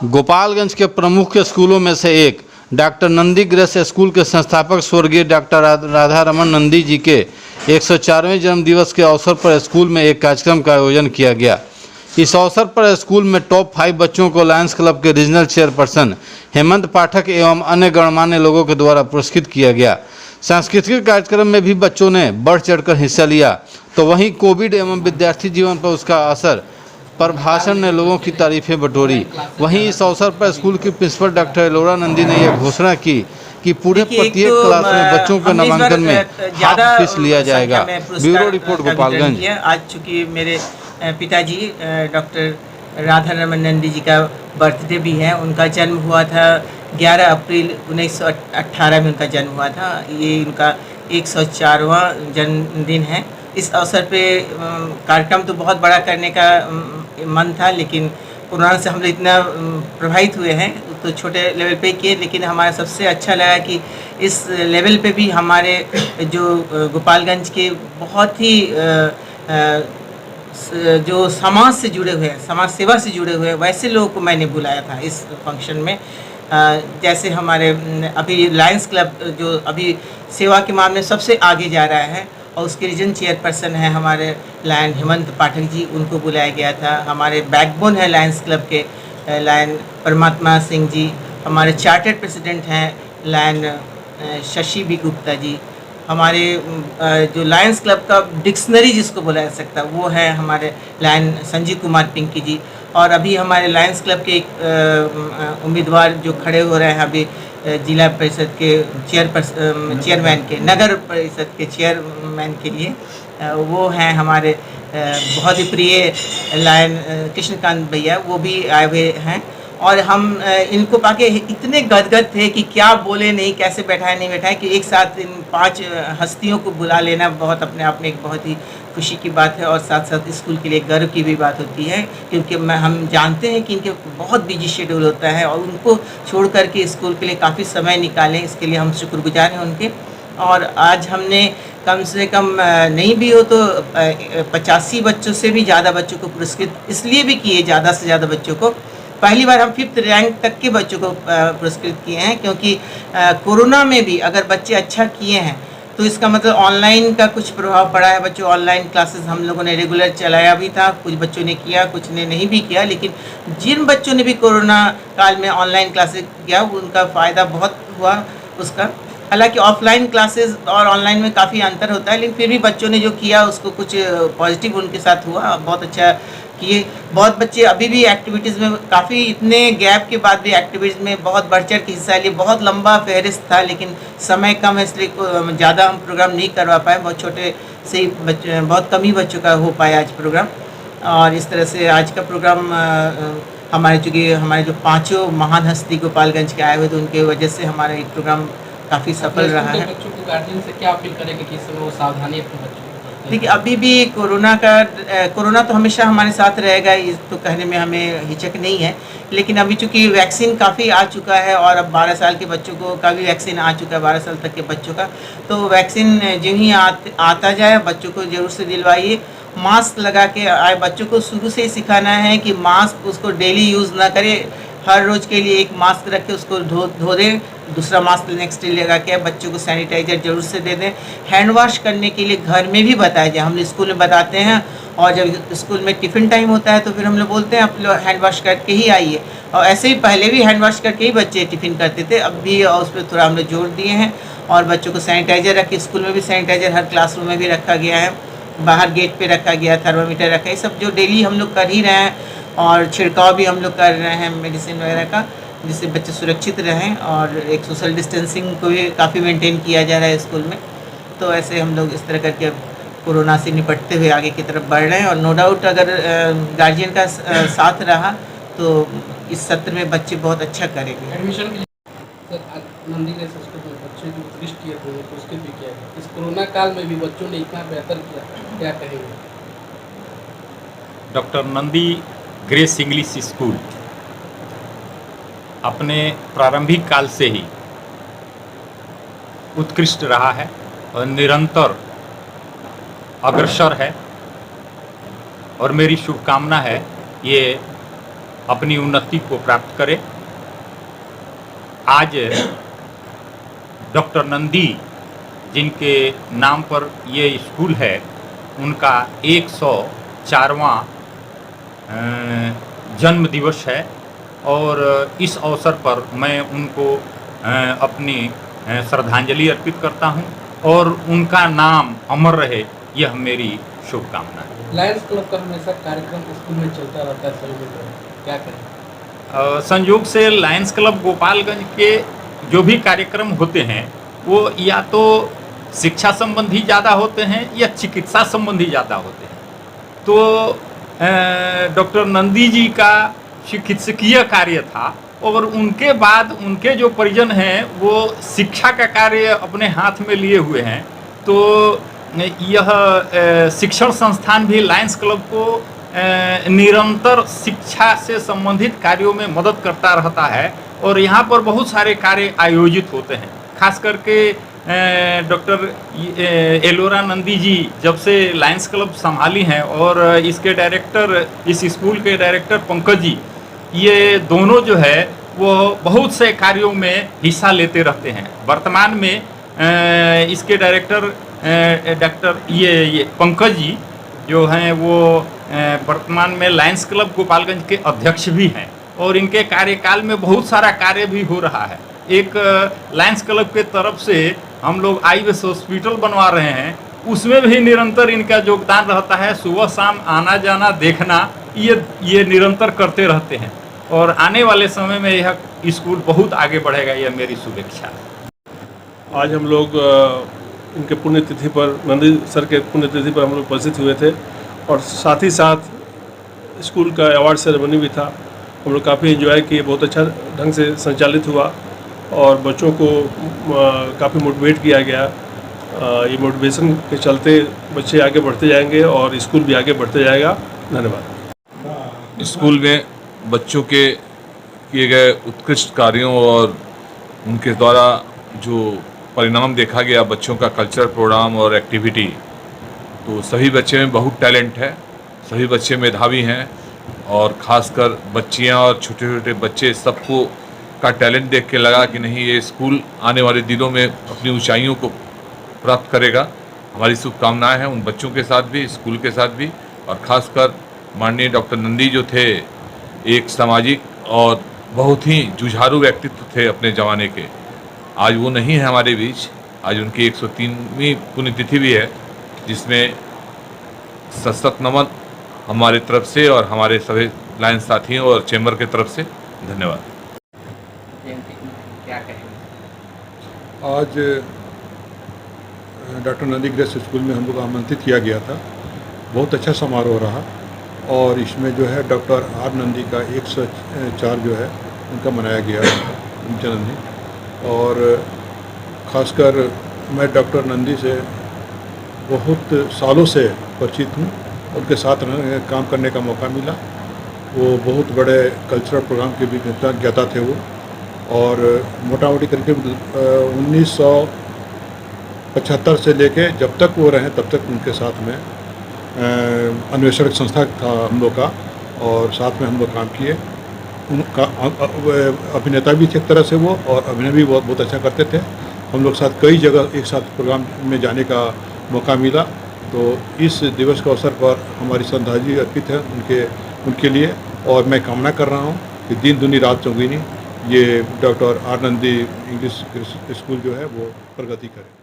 गोपालगंज के प्रमुख स्कूलों में से एक डॉक्टर नंदी ग्रेस स्कूल के संस्थापक स्वर्गीय डॉक्टर राधा रमन नंदी जी के 104वें जन्मदिवस के अवसर पर स्कूल में एक कार्यक्रम का आयोजन किया गया। इस अवसर पर स्कूल में टॉप 5 बच्चों को लायंस क्लब के रीजनल चेयरपर्सन हेमंत पाठक एवं अन्य गणमान्य लोगों के द्वारा पुरस्कृत किया गया। सांस्कृतिक कार्यक्रम में भी बच्चों ने बढ़ चढ़कर हिस्सा लिया। तो वहीं कोविड एवं विद्यार्थी जीवन पर उसका असर पर भाषण ने लोगों की तारीफें बटोरी। वहीं इस अवसर पर स्कूल की प्रिंसिपल डॉक्टर एलोरा नंदी ने यह घोषणा की कि पूरे प्रत्येक क्लास में बच्चों के नामांकन में हाफ फीस लिया जाएगा। Bureau report Gopalganj. आज चूँकि मेरे पिताजी डॉक्टर राधा रमन नंदी जी का बर्थडे भी है। उनका जन्म हुआ था 11 अप्रैल 1918 में उनका जन्म हुआ था। ये उनका 104वां जन्मदिन है। इस अवसर पे कार्यक्रम तो बहुत बड़ा करने का मन था, लेकिन कोरोना से हम लोग इतना प्रभावित हुए हैं तो छोटे लेवल पे किए। लेकिन हमारा सबसे अच्छा लगा कि इस लेवल पे भी हमारे जो गोपालगंज के बहुत ही जो समाज से जुड़े हुए हैं, समाज सेवा से जुड़े हुए हैं, वैसे लोगों को मैंने बुलाया था इस फंक्शन में। जैसे हमारे अभी लायंस क्लब जो अभी सेवा के मामले में सबसे आगे जा रहा है और उसके रीजन चेयरपर्सन है हमारे लायन हेमंत पाठक जी, उनको बुलाया गया था। हमारे बैकबोन है लायंस क्लब के लायन परमात्मा सिंह जी। हमारे चार्टर्ड प्रेसिडेंट हैं लायन शशि बी गुप्ता जी। हमारे जो लायंस क्लब का डिक्शनरी जिसको बोला जा सकता है वो है हमारे लायन संजीव कुमार पिंकी जी। और अभी हमारे लायंस क्लब के एक उम्मीदवार जो खड़े हो रहे हैं अभी जिला परिषद के चेयरमैन के, नगर परिषद के चेयरमैन के लिए, वो हैं हमारे बहुत ही प्रिय लायन कृष्णकांत भैया, वो भी आए हुए हैं। और हम इनको पाके इतने गदगद थे कि क्या बोले नहीं, कैसे बैठाए नहीं बैठाए, कि एक साथ इन 5 हस्तियों को बुला लेना बहुत अपने आप में एक बहुत ही खुशी की बात है और साथ साथ स्कूल के लिए गर्व की भी बात होती है, क्योंकि हम जानते हैं कि इनके बहुत बिजी शेड्यूल होता है और उनको छोड़ करके स्कूल के लिए काफ़ी समय निकालें, इसके लिए हम शुक्रगुजार हैं उनके। और आज हमने कम से कम नहीं भी हो तो 85 बच्चों से भी ज़्यादा बच्चों को पुरस्कृत इसलिए भी किए, ज़्यादा से ज़्यादा बच्चों को। पहली बार हम 5th रैंक तक के बच्चों को पुरस्कृत किए हैं, क्योंकि कोरोना में भी अगर बच्चे अच्छा किए हैं तो इसका मतलब ऑनलाइन का कुछ प्रभाव पड़ा है। बच्चों ऑनलाइन क्लासेस हम लोगों ने रेगुलर चलाया भी था, कुछ बच्चों ने किया, कुछ ने नहीं भी किया। लेकिन जिन बच्चों ने भी कोरोना काल में ऑनलाइन क्लासेस किया उनका फ़ायदा बहुत हुआ उसका। हालांकि ऑफलाइन क्लासेस और ऑनलाइन में काफ़ी अंतर होता है, लेकिन फिर भी बच्चों ने जो किया उसको कुछ पॉजिटिव उनके साथ हुआ, बहुत अच्छा किए। बहुत बच्चे अभी भी एक्टिविटीज़ में काफ़ी इतने गैप के बाद भी एक्टिविटीज़ में बहुत बढ़ चढ़ के हिस्सा लिए। बहुत लंबा फहरिस्त था लेकिन समय कम है इसलिए ज़्यादा हम प्रोग्राम नहीं करवा पाए। बहुत छोटे से ही बच्चे, बहुत कम ही बच्चों का हो पाया आज प्रोग्राम। और इस तरह से आज का प्रोग्राम हमारे चूँकि हमारे जो 5 महान हस्ती गोपालगंज के आए हुए थे उनके वजह से हमारा एक प्रोग्राम काफ़ी सफल रहा है। बच्चों को गार्जियन से क्या अपील करेंगे कि इस समय वो सावधानी अपने बच्चों को? देखिए अभी भी कोरोना तो हमेशा हमारे साथ रहेगा, इस तो कहने में हमें हिचक नहीं है। लेकिन अभी चूँकि वैक्सीन काफ़ी आ चुका है और अब 12 साल के बच्चों को का भी वैक्सीन आ चुका है, 12 साल तक के बच्चों का। तो वैक्सीन जो ही आता जाए बच्चों को ज़रूर से दिलवाइए। मास्क लगा के आए, बच्चों को शुरू से ही सिखाना है कि मास्क उसको डेली यूज़ ना करे, हर रोज़ के लिए एक मास्क रख के उसको धो दें, दूसरा मास्क नेक्स्ट डे लगा के। बच्चों को सैनिटाइज़र जरूर से दे दें। हैंड वॉश करने के लिए घर में भी बताया जाए, हम स्कूल में बताते हैं और जब स्कूल में टिफ़िन टाइम होता है तो फिर हम लोग बोलते हैं आप लोग हैंड वॉश करके ही आइए। और ऐसे ही पहले भी हैंड वॉश करके ही बच्चे टिफ़िन करते थे, अब भी उस पर थोड़ा हम लोग जोर दिए हैं। और बच्चों को सैनिटाइज़र रखे, स्कूल में भी सैनिटाइज़र हर क्लासरूम में भी रखा गया है, बाहर गेट पर रखा गया, थर्मामीटर रखा है, ये सब जो डेली हम लोग कर ही रहे हैं। और छिड़काव भी हम लोग कर रहे हैं मेडिसिन वगैरह का, जिससे बच्चे सुरक्षित रहें। और एक सोशल डिस्टेंसिंग को भी काफ़ी मेंटेन किया जा रहा है स्कूल में। तो ऐसे हम लोग इस तरह करके अब कोरोना से निपटते हुए आगे की तरफ बढ़ रहे हैं। और नो डाउट अगर गार्जियन का साथ रहा तो इस सत्र में बच्चे बहुत अच्छा करेंगे। एडमिशन नंदी ग्रेस स्कूल में बच्चे जो उत्कृष्ट किए थे उसके भी किया है। इस कोरोना काल में भी बच्चों ने इतना बेहतर किया, क्या कहेंगे? Doctor Nandi grace English school अपने प्रारंभिक काल से ही उत्कृष्ट रहा है और निरंतर अग्रसर है। और मेरी शुभकामना है ये अपनी उन्नति को प्राप्त करे। आज डॉक्टर नंदी जिनके नाम पर ये स्कूल है, उनका 104वां जन्म दिवस है और इस अवसर पर मैं उनको अपनी श्रद्धांजलि अर्पित करता हूं और उनका नाम अमर रहे, यह मेरी शुभकामना है। लायंस क्लब का हमेशा कार्यक्रम स्कूल में चलता रहता है सभी मिलकर, क्या करें? संयोग से लायंस क्लब गोपालगंज के जो भी कार्यक्रम होते हैं वो या तो शिक्षा संबंधी ज़्यादा होते हैं या चिकित्सा संबंधी ज़्यादा होते हैं। तो डॉक्टर नंदी जी का चिकित्सकीय कार्य था और उनके बाद उनके जो परिजन हैं वो शिक्षा का कार्य अपने हाथ में लिए हुए हैं। तो यह शिक्षण संस्थान भी लायंस क्लब को निरंतर शिक्षा से संबंधित कार्यों में मदद करता रहता है और यहाँ पर बहुत सारे कार्य आयोजित होते हैं। खास करके डॉक्टर एलोरा नंदी जी जब से लायंस क्लब संभाली हैं और इसके डायरेक्टर, इस स्कूल के डायरेक्टर पंकज जी, ये दोनों जो है वो बहुत से कार्यों में हिस्सा लेते रहते हैं। वर्तमान में इसके डायरेक्टर डॉक्टर ये पंकज जी जो हैं वो वर्तमान में लायंस क्लब गोपालगंज के अध्यक्ष भी हैं और इनके कार्यकाल में बहुत सारा कार्य भी हो रहा है। एक लायंस क्लब के तरफ से हम लोग आईवेस हॉस्पिटल बनवा रहे हैं, उसमें भी निरंतर इनका योगदान रहता है। सुबह शाम आना जाना देखना ये निरंतर करते रहते हैं और आने वाले समय में यह स्कूल बहुत आगे बढ़ेगा, यह मेरी शुभेच्छा है। आज हम लोग इनके पुण्यतिथि पर, नंदी सर के पुण्यतिथि पर हम लोग उपस्थित हुए थे और साथ ही साथ स्कूल का अवार्ड सेरेमनी भी था। हम लोग काफ़ी एंजॉय किए, बहुत अच्छा ढंग से संचालित हुआ और बच्चों को काफ़ी मोटिवेट किया गया। ये मोटिवेशन के चलते बच्चे आगे बढ़ते जाएंगे और स्कूल भी आगे बढ़ते जाएगा। धन्यवाद। स्कूल में बच्चों के किए गए उत्कृष्ट कार्यों और उनके द्वारा जो परिणाम देखा गया, बच्चों का कल्चरल प्रोग्राम और एक्टिविटी, तो सभी बच्चे में बहुत टैलेंट है, सभी बच्चे मेधावी हैं और ख़ासकर बच्चियां और छोटे छोटे बच्चे सबको का टैलेंट देख के लगा कि नहीं, ये स्कूल आने वाले दिनों में अपनी ऊंचाइयों को प्राप्त करेगा। हमारी शुभकामनाएं हैं उन बच्चों के साथ भी, स्कूल के साथ भी और ख़ासकर माननीय डॉक्टर नंदी जो थे, एक सामाजिक और बहुत ही जुझारू व्यक्तित्व थे अपने ज़माने के। आज वो नहीं है हमारे बीच। आज उनकी 103वीं पुण्यतिथि भी है, जिसमें सशक्त नमन हमारे तरफ से और हमारे सभी लायंस साथियों और चैम्बर के तरफ से धन्यवाद। क्या कहेंगे? आज डॉक्टर नंदी ग्रेस स्कूल में हम लोग आमंत्रित किया गया था। बहुत अच्छा समारोह रहा और इसमें जो है डॉक्टर आर नंदी का 104 जो है उनका मनाया गया जन्मदिन। और ख़ासकर मैं डॉक्टर नंदी से बहुत सालों से परिचित हूँ, उनके साथ काम करने का मौका मिला। वो बहुत बड़े कल्चरल प्रोग्राम के भी ज्ञाता थे वो, और मोटा मोटी करके 1975 से लेके जब तक वो रहे तब तक उनके साथ में अन्वेषण संस्था था हम लोग का, और साथ में हम लोग काम किए। उनका अभिनेता भी थे एक तरह से वो, और अभिनय भी बहुत अच्छा करते थे। हम लोग साथ कई जगह एक साथ प्रोग्राम में जाने का मौका मिला। तो इस दिवस के अवसर पर हमारी श्रद्धांजलि अर्पित है उनके लिए, और मैं कामना कर रहा हूँ कि दिन दुनी रात चौगुनी ये doctor R Nandi English school जो है वो प्रगति करे।